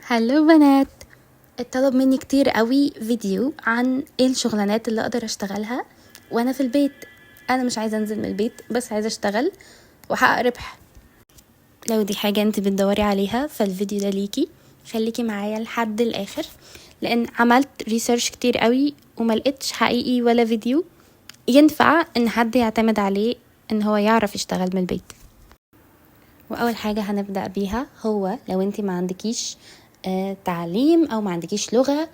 هلو بنات. اتطلب مني كتير قوي فيديو عن ايه الشغلانات اللي اقدر اشتغلها وانا في البيت. انا مش عايزه انزل من البيت، بس عايزه اشتغل واحقق ربح. لو دي حاجه انت بتدوري عليها فالفيديو ده ليكي، خليكي معايا لحد الاخر، لان عملت ريسيرش كتير قوي وما لقيتش حقيقي ولا فيديو ينفع ان حد يعتمد عليه ان هو يعرف يشتغل من البيت. واول حاجه هنبدا بيها هو لو انت ما عندكيش تعليم او ما عندكيش لغه،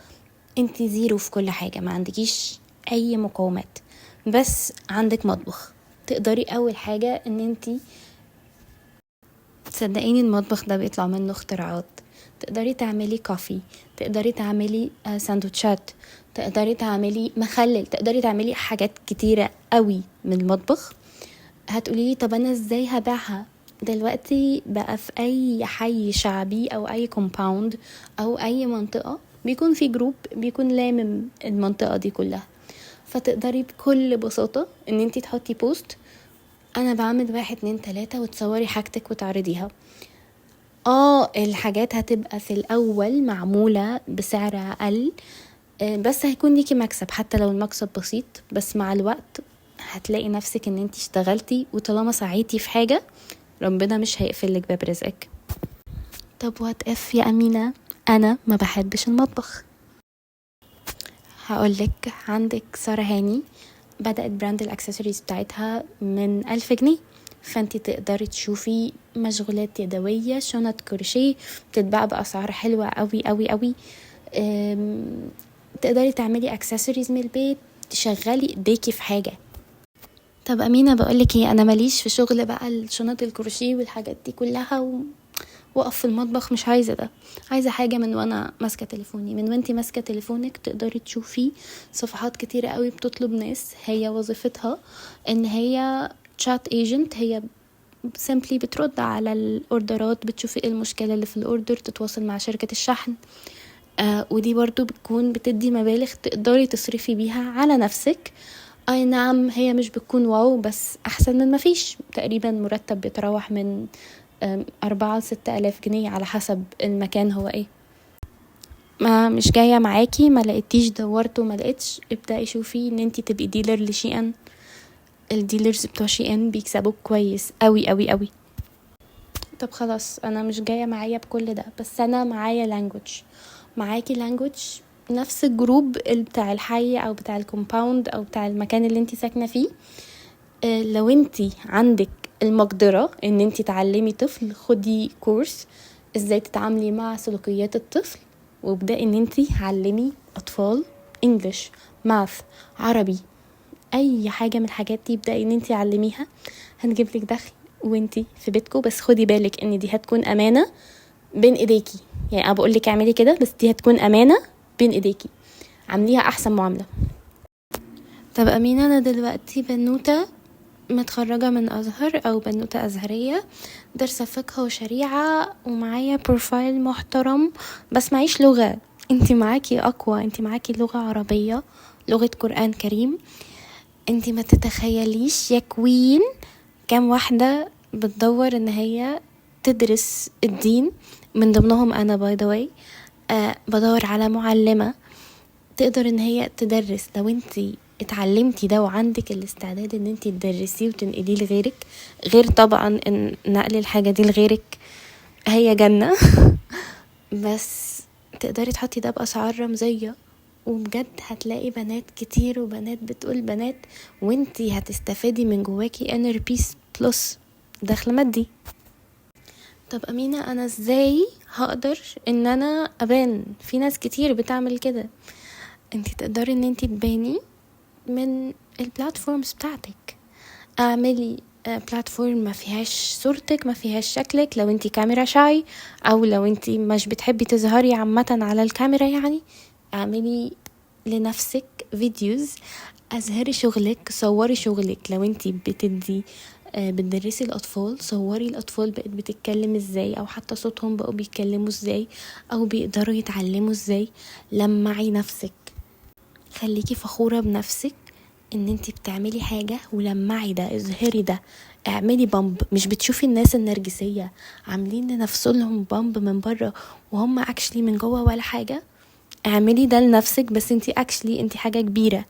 انت زيرو في كل حاجه، ما عندكيش اي مقومات، بس عندك مطبخ. تقدري اول حاجه ان انت تصدقيني المطبخ ده بيطلع منه اختراعات. تقدري تعملي كوفي، تقدري تعملي ساندوتشات، تقدري تعملي مخلل، تقدري تعملي حاجات كتيره قوي من المطبخ. هتقولي طب انا ازاي هبيعها؟ دلوقتي بقى في اي حي شعبي او اي كومباوند او اي منطقة بيكون في جروب بيكون لامم المنطقة دي كلها، فتقدري بكل بساطة ان انتي تحطي بوست انا بعمل 1 2 3 وتصوري حاجتك وتعرضيها. الحاجات هتبقى في الاول معمولة بسعر اقل، بس هيكون ليكي مكسب حتى لو المكسب بسيط، بس مع الوقت هتلاقي نفسك ان انتي اشتغلتي، وطالما سعيتي في حاجة ربنا مش هيقفلك باب رزقك. طب وات اف يا امينة، انا ما بحبش المطبخ. هقولك، عندك سارة هاني بدأت براند الاكسسوارز بتاعتها من 1000 جنيه، فانتي تقدري تشوفي مشغولات يدوية، شنط كروشيه بتتباع بأسعار حلوة قوي قوي قوي. تقدري تعملي اكسسوارز من البيت، تشغلي ايديكي في حاجة. طب امينة بقولك ايه، انا ماليش في شغل بقى الشنط الكروشيه والحاجات دي كلها وقف في المطبخ، مش عايزة ده. عايزة حاجة من وانا ماسكة تليفوني، من وانتي ماسكة تليفونك تقدري تشوفي صفحات كتيرة قوي بتطلب ناس هي وظيفتها ان هي chat agent، هي simply بترد على الاوردرات، بتشوفي ايه المشكلة اللي في الاوردر، تتواصل مع شركة الشحن. ودي برضو بتكون بتدي مبالغ تقدري تصرفي بيها على نفسك. اي نعم هي مش بتكون واو، بس احسن من ما فيش. تقريبا مرتب بيتراوح من 4-6 آلاف جنيه على حسب المكان هو ايه. ما مش جاية معاكي، ما لقيتيش، دورت وما لقيتش، ابدأي شوفي ان انتي تبقي ديلر لشي ان. الديلرز بتوع شي ان بيكسبوا كويس قوي قوي قوي. طب خلاص انا مش جاية معايا بكل ده، بس انا معايا لانجوج. معاكي لانجوج نفس الجروب بتاع الحي او بتاع الكومباوند او بتاع المكان اللي انتي ساكنة فيه. لو انتي عندك المقدرة ان انتي تعلمي طفل، خدي كورس ازاي تتعاملي مع سلوكيات الطفل، وابدأي ان انتي علمي اطفال انجليش، ماث، عربي، اي حاجة من الحاجات دي ابدأي ان انتي علميها. هنجيب لك دخل وانتي في بيتكو، بس خدي بالك ان دي هتكون امانة بين ايديكي. يعني انا بقول لك اعملي كده، بس دي هتكون امانة بين ايديكي، عامليها احسن معاملة. طب امينة، انا دلوقتي بنوتة متخرجة من أزهر أو بنوتة أزهرية، درس فقه وشريعة، ومعايا بروفايل محترم، بس معيش لغة. انتي معاكي أقوى، انتي معاكي لغة عربية، لغة قرآن كريم. انتي ما تتخيليش يا كوين كام واحدة بتدور ان هي تدرس الدين، من ضمنهم أنا باي ذا واي. بدور على معلمة تقدر ان هي تدرس. لو انتي اتعلمتي ده وعندك الاستعداد ان انتي تدرسيه وتنقليه لغيرك، غير طبعا ان نقل الحاجة دي لغيرك هي جنة بس تقدري تحطي ده بأسعار رمزية، وبجد هتلاقي بنات كتير وبنات بتقول بنات، وانتي هتستفادي من جواكي inner peace plus دخل مادي. طب أمينة، أنا ازاي هقدر ان انا ابان؟ في ناس كتير بتعمل كده. انتي تقدري ان انتي تباني من البلاتفورمز بتاعتك. اعملي بلاتفورم ما فيهاش صورتك، ما فيهاش شكلك، لو انتي كاميرا شاي او لو انتي مش بتحبي تظهري عامة على الكاميرا، يعني اعملي لنفسك فيديوز، اظهري شغلك، صوري شغلك. لو انتي بتدرسي الأطفال، صوري الأطفال بقت بتتكلم ازاي، أو حتى صوتهم بقوا بيتكلموا ازاي، أو بيقدروا يتعلموا ازاي. لمعي نفسك، خليكي فخورة بنفسك ان انتي بتعملي حاجة، ولمعي ده، اظهري ده. اعملي بامب. مش بتشوفي الناس النرجسية عاملين لنفسهم بامب من بره وهم اكشلي من جوه ولا حاجة؟ اعملي ده لنفسك، بس انتي اكشلي انتي حاجة كبيرة.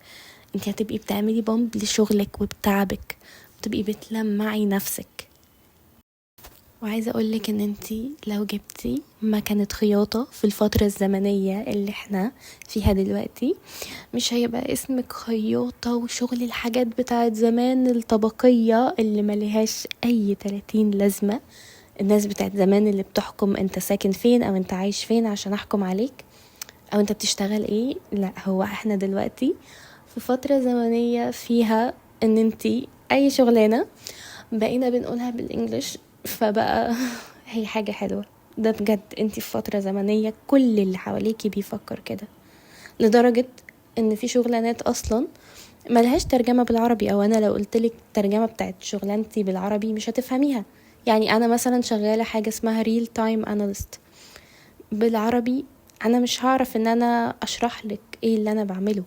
انتي هتبقي بتعملي بامب لشغلك وبتعبك، بتبقي بتلمعي نفسك. وعايزة اقولك ان انتي لو جبتي مكنة خياطة في الفترة الزمنية اللي احنا فيها دلوقتي، مش هيبقى اسمك خياطة وشغل الحاجات بتاعت زمان الطبقية اللي ملهاش اي 30 لازمة. الناس بتاعت زمان اللي بتحكم انت ساكن فين او انت عايش فين عشان احكم عليك او انت بتشتغل ايه. لا، هو احنا دلوقتي في فترة زمنية فيها ان انتي اي شغلانة بقينا بنقولها بالانجليش، فبقى هي حاجة حلوة. ده بجد انتي في فترة زمنية كل اللي حواليكي بيفكر كده، لدرجة ان في شغلانات اصلا ملهاش ترجمة بالعربي، او انا لو قلتلك الترجمة بتاعت شغلانتي بالعربي مش هتفهميها. يعني انا مثلا شغالة حاجة اسمها real time analyst بالعربي، انا مش هعرف ان انا اشرح لك ايه اللي انا بعمله.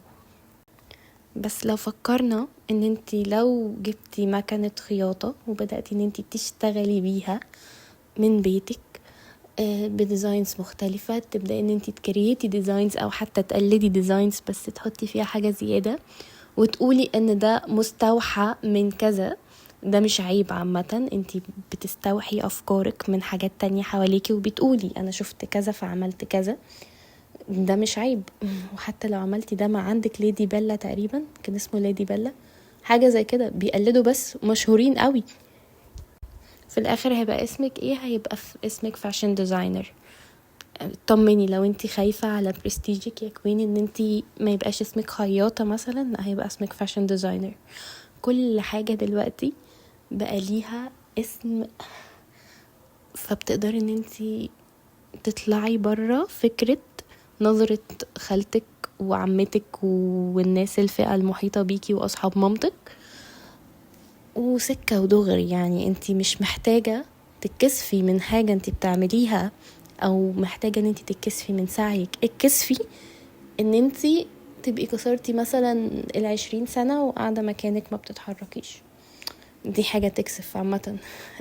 بس لو فكرنا ان انتي لو جبتي مكنة خياطة وبدأتي ان انتي تشتغلي بيها من بيتك بديزاينز مختلفة، تبدأ ان انتي تكريتي ديزاينز او حتى تقلدي ديزاينز بس تحطي فيها حاجة زيادة وتقولي ان ده مستوحى من كذا. ده مش عيب عامة، انتي بتستوحي افكارك من حاجات تانية حواليكي وبتقولي انا شفت كذا فعملت كذا. ده مش عيب. وحتى لو عملتي ده مع عندك ليدي بيلا، تقريبا كان اسمه ليدي بيلا، حاجة زي كده، بيقلدوا بس مشهورين قوي. في الاخر هيبقى اسمك ايه؟ هيبقى اسمك فاشن ديزاينر. طمني لو انتي خايفة على برستيجك يا كوين ان انتي ما يبقاش اسمك خياطة مثلا، لا هيبقى اسمك فاشن ديزاينر. كل حاجة دلوقتي بقى ليها اسم، فبتقدري ان انتي تطلعي برا فكرة نظرة خالتك وعمتك والناس الفئة المحيطة بيكي واصحاب مامتك، وسكة ودغري. يعني انتي مش محتاجة تتكسفي من حاجة انتي بتعمليها او محتاجة ان انتي تتكسفي من سعيك. اتكسفي ان انتي تبقي كسرتي مثلا 20 سنة وقاعدة مكانك ما بتتحركيش، دي حاجة تكسف عامة.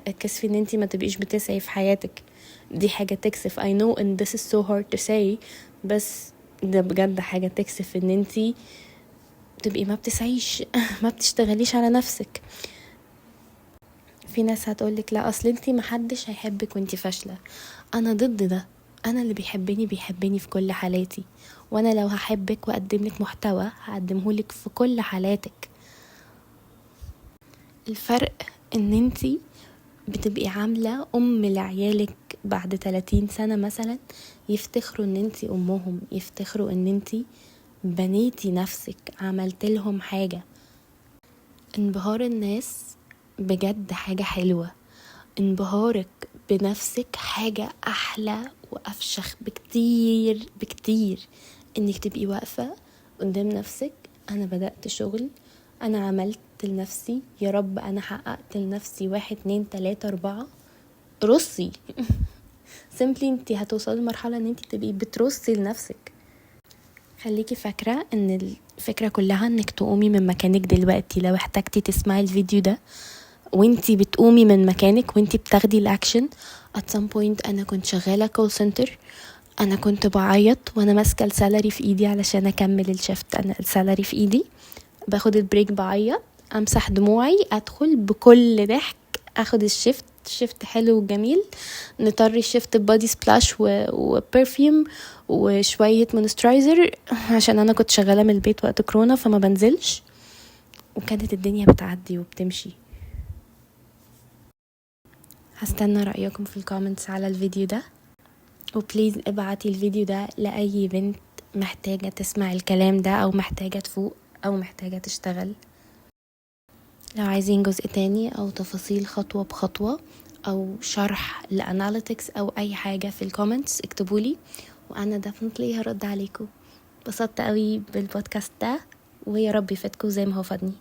اتكسفي ان انتي ما تبقيش بتسعي في حياتك، دي حاجة تكسف. I know and this is so hard to say، بس ده بجد حاجة تكسف ان انتي تبقي ما بتسعيش ما بتشتغليش على نفسك. في ناس هتقولك لا اصل انتي محدش هيحبك وانتي فاشلة. انا ضد ده. انا اللي بيحبني في كل حالاتي، وانا لو هحبك واقدملك محتوى هقدمهولك في كل حالاتك. الفرق ان انتي بتبقي عاملة لعيالك بعد 30 سنة مثلا يفتخروا ان انتي امهم، يفتخروا ان انتي بنيتي نفسك، عملت لهم حاجة. انبهار الناس بجد حاجة حلوة، انبهارك بنفسك حاجة احلى وافشخ بكتير بكتير. انك تبقي واقفة قدام نفسك، انا بدأت شغل، انا عملت لنفسي، يا رب انا حققت لنفسي 1 2 3 4. رصي simply انتي هتوصلي لمرحلة ان انتي تبقي بترصي لنفسك. خليكي فاكرة ان الفكرة كلها انك تقومي من مكانك دلوقتي. لو احتاجتي تسمعي الفيديو ده وانتي بتقومي من مكانك وانتي بتاخدي الاكشن. at some point انا كنت شغالة call center، انا كنت بعيط وانا ماسكة السالري في ايدي علشان اكمل الشفت. انا السالري في ايدي، باخد البريك بعيط، امسح دموعي، ادخل بكل ضحك اخد الشفت حلو وجميل. نطري الشفت ببادي سبلاش وبرفيوم وشوية مونسترايزر عشان انا كنت شغالة من البيت وقت كورونا فما بنزلش، وكانت الدنيا بتعدي وبتمشي. هستنى رأيكم في الكومنتس على الفيديو ده، وبليز ابعتي الفيديو ده لأي بنت محتاجة تسمع الكلام ده او محتاجة تفوق او محتاجة تشتغل. لو عايزين جزء تاني او تفاصيل خطوة بخطوة او شرح لاناليتكس او اي حاجة في الكومنتس اكتبولي وانا definitely هرد عليكم. بسطت قوي بالبودكاست ده ويا رب يفيدكم زي ما هو فادني.